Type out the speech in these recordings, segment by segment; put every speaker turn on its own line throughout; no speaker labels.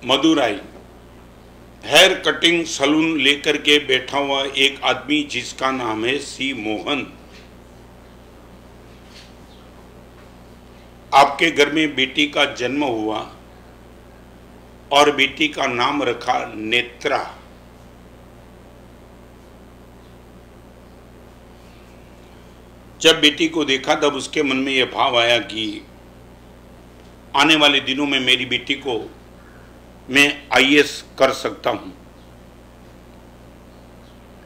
Madurai hair cutting salon लेकर के बैठा हुआ एक आदमी जिसका नाम है सी मोहन। आपके घर में बेटी का जन्म हुआ और बेटी का नाम रखा नेत्रा। जब बेटी को देखा तब उसके मन में यह भाव आया कि आने वाले दिनों में मेरी बेटी को मैं आईएएस कर सकता हूं।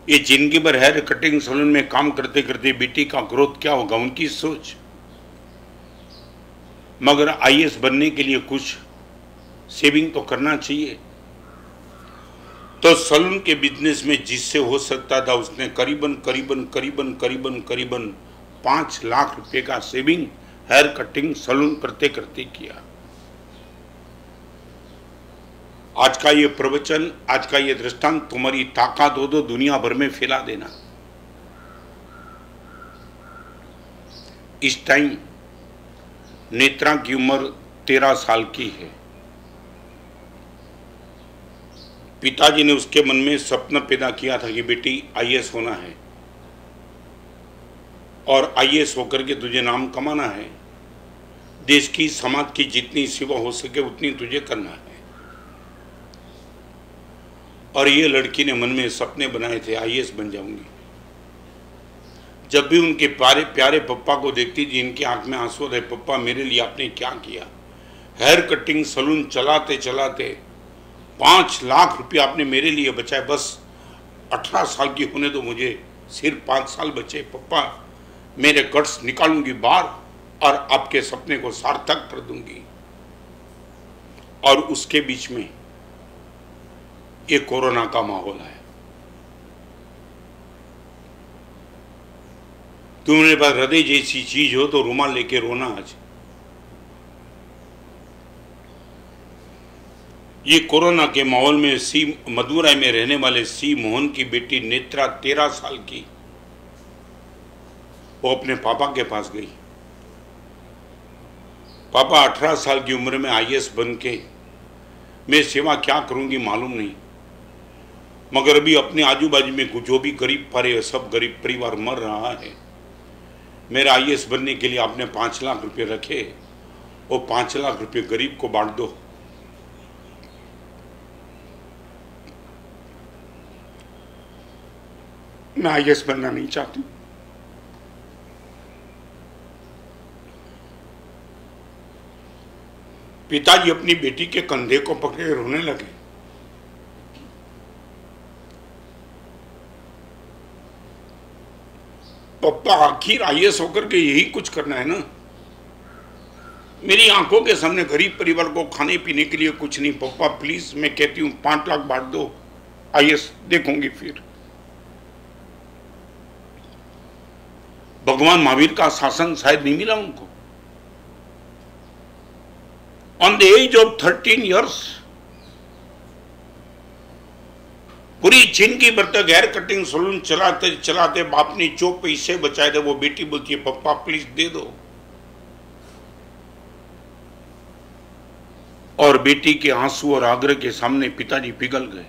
ये जिंदगी भर हेयर कटिंग सलून में काम करते करते बेटी का ग्रोथ क्या होगा, उनकी सोच। मगर आईएएस बनने के लिए कुछ सेविंग तो करना चाहिए। तो सलून के बिजनेस में जिससे हो सकता था उसने करीबन करीबन करीबन करीबन करीबन 5 लाख रुपए का सेविंग हेयर कटिंग सलून करते करते किया। आज का ये प्रवचन, आज का ये दृष्टांत तुम्हारी ताकत हो तो दुनिया भर में फैला देना। इस टाइम नेत्रा की उम्र 13 साल की है। पिताजी ने उसके मन में सपना पैदा किया था कि बेटी आईएएस होना है और आईएएस होकर के तुझे नाम कमाना है, देश की समाज की जितनी सेवा हो सके उतनी तुझे करना है। और ये लड़की ने मन में सपने बनाए थे, आईएएस बन जाऊंगी। जब भी उनके प्यारे प्यारे पप्पा को देखती थी इनकी आंख में आंसू थे, पप्पा मेरे लिए आपने क्या किया। हेयर कटिंग सलून चलाते चलाते 5 लाख रुपया आपने मेरे लिए बचाए। बस 18 साल की होने दो मुझे, सिर्फ 5 साल बचे। पप्पा मेरे गट्स निकालूंगी बाहर और आपके सपने को सार्थक कर दूंगी। और उसके बीच में ये कोरोना का माहौल है। तुम्हारे पास हृदय जैसी चीज हो तो रुमाल लेके रोना। आज ये कोरोना के माहौल में मदुराई में रहने वाले सी मोहन की बेटी नेत्रा 13 साल की, वो अपने पापा के पास गई। पापा 18 साल की उम्र में आईएएस बन के मैं सेवा क्या करूंगी मालूम नहीं, मगर अभी अपने आजू बाजू में जो भी गरीब परे सब गरीब परिवार मर रहा है। मेरा आईएएस बनने के लिए आपने 5 लाख रुपए रखे, वो 5 लाख रुपए गरीब को बांट दो। मैं आईएएस बनना नहीं चाहती। पिताजी अपनी बेटी के कंधे को पकड़े रोने लगे। पप्पा आखिर आईएएस होकर के यही कुछ करना है ना। मेरी आंखों के सामने गरीब परिवार को खाने पीने के लिए कुछ नहीं। पप्पा प्लीज मैं कहती हूं 5 लाख बांट दो, आईएएस देखूंगी फिर। भगवान महावीर का शासन शायद नहीं मिला उनको। On the age of 13 years पूरी जिंदगी भर तक हेयर कटिंग सलून चलाते चलाते बाप ने जो पैसे बचाए थे वो बेटी बोलती है पप्पा प्लीज दे दो। और बेटी के आंसू और आग्रह के सामने पिताजी पिघल गए।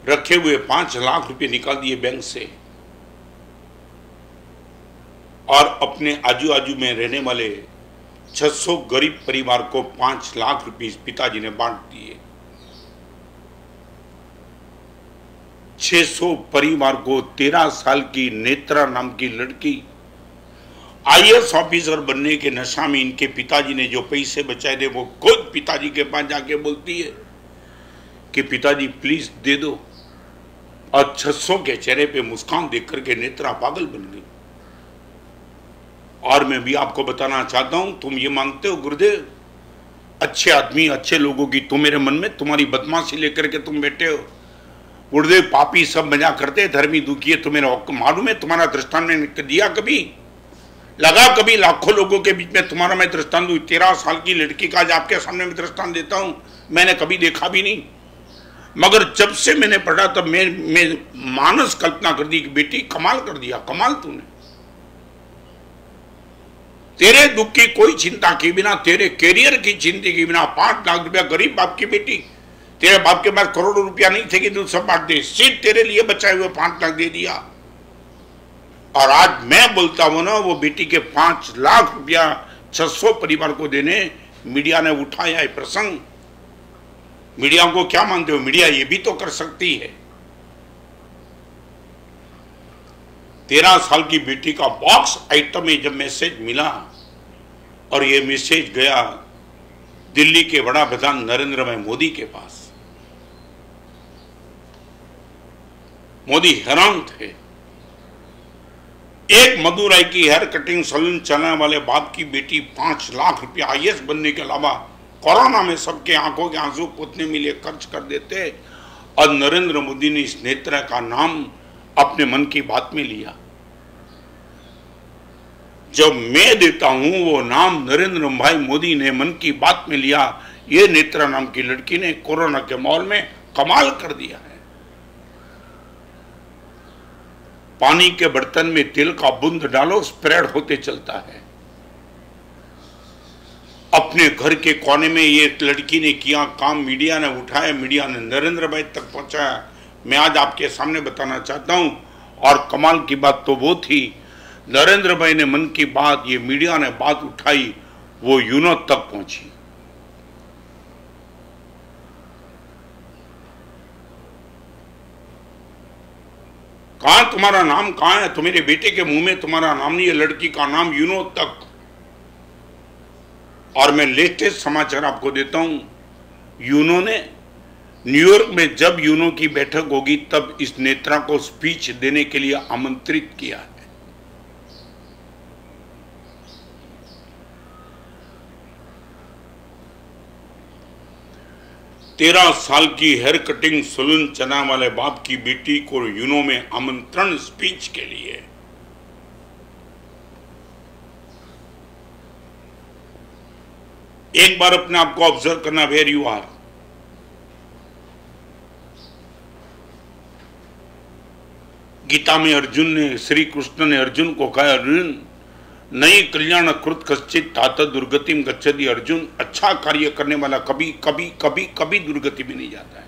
रखे हुए 5 लाख रुपए निकाल दिए बैंक से और अपने आजू बाजू में रहने वाले 600 गरीब परिवार को 5 लाख रुपए पिताजी ने बांट दिए। 600 परिवार को 13 साल की नेत्रा नाम की लड़की आईएएस ऑफिसर बनने के नशा में इनके पिताजी ने जो पैसे बचाए थे वो खुद पिताजी के पास जाके बोलती है कि पिताजी प्लीज दे दो। और 600 के चेहरे पे मुस्कान देख करके नेत्रा पागल बन गई। और मैं भी आपको बताना चाहता हूं, तुम ये मांगते हो गुरुदेव अच्छे आदमी अच्छे लोगों की, तुम मेरे मन में तुम्हारी बदमाशी लेकर के तुम बैठे हो। गुरुदेव पापी सब मजा करते, धर्मी दुखी है। तुम्हें मालूम है तुम्हारा दृष्टांत मैंने दिया कभी लगा? कभी लाखों लोगों के बीच में तुम्हारा मैं दृष्टांत दूं। 13 साल की लड़की का आज आपके सामने मैं दृष्टांत देता हूं, मैंने कभी देखा भी नहीं। मगर जब से मैंने पढ़ा तब मैं मानस कल्पना कर दी कि बेटी कमाल कर दिया, कमाल तूने। तेरे दुख की कोई चिंता के बिना, तेरे कैरियर की चिंता के बिना 5 लाख रुपया गरीब बाप की बेटी, तेरे बाप के पास करोड़ों रुपया नहीं थे कि तू सब बांट दे, सिर्फ तेरे लिए बचाए हुए 5 लाख दे दिया। और आज मैं बोलता हूं ना, वो बेटी के 5 लाख रुपया 600 परिवार को देने मीडिया ने उठाया है प्रसंग। मीडिया को क्या मानते हो? मीडिया ये भी तो कर सकती है। 13 साल की बेटी का बॉक्स आइटम में जब मैसेज मिला और ये मैसेज गया दिल्ली के बड़ा प्रधान नरेंद्र भाई मोदी के पास, मोदी हैरान थे। एक मदुराई की हेयर कटिंग सैलून चलाने वाले बाप की बेटी 5 लाख रुपया आईएएस बनने के अलावा कोरोना में सबके आंखों के आंसू पोतने में लिए खर्च कर देते, और नरेंद्र मोदी ने इस नेत्रा का नाम अपने मन की बात में लिया। जब मैं देता हूं वो नाम नरेंद्र भाई मोदी ने मन की बात में लिया। ये नेत्रा नाम की लड़की ने कोरोना के माहौल में कमाल कर दिया है। पानी के बर्तन में तेल का बूंद डालो, स्प्रेड होते चलता है। अपने घर के कोने में ये लड़की ने किया काम, मीडिया ने उठाया, मीडिया ने नरेंद्र भाई तक पहुंचाया। मैं आज आपके सामने बताना चाहता हूं, और कमाल की बात तो वो थी, नरेंद्र भाई ने मन की बात, ये मीडिया ने बात उठाई, वो यूनो तक पहुंची। कहां तुम्हारा नाम कहां है? तुम्हारे बेटे के मुंह में तुम्हारा नाम नहीं है, लड़की का नाम यूनो तक। और मैं लेटेस्ट समाचार आपको देता हूं, यूनो ने न्यूयॉर्क में जब यूनो की बैठक होगी तब इस नेत्रा को स्पीच देने के लिए आमंत्रित किया है। तेरह साल की हेयर कटिंग सैलून चलाने वाले बाप की बेटी को यूनो में आमंत्रण स्पीच के लिए। एक बार अपने आप को ऑब्जर्व करना, वेयर यू आर। गीता में अर्जुन ने, श्री कृष्ण ने अर्जुन को कहा, अर्जुन नई कल्याण कृत कश्चित तात दुर्गतिम गच्छति। अर्जुन, अच्छा कार्य करने वाला कभी कभी कभी कभी दुर्गति में नहीं जाता है।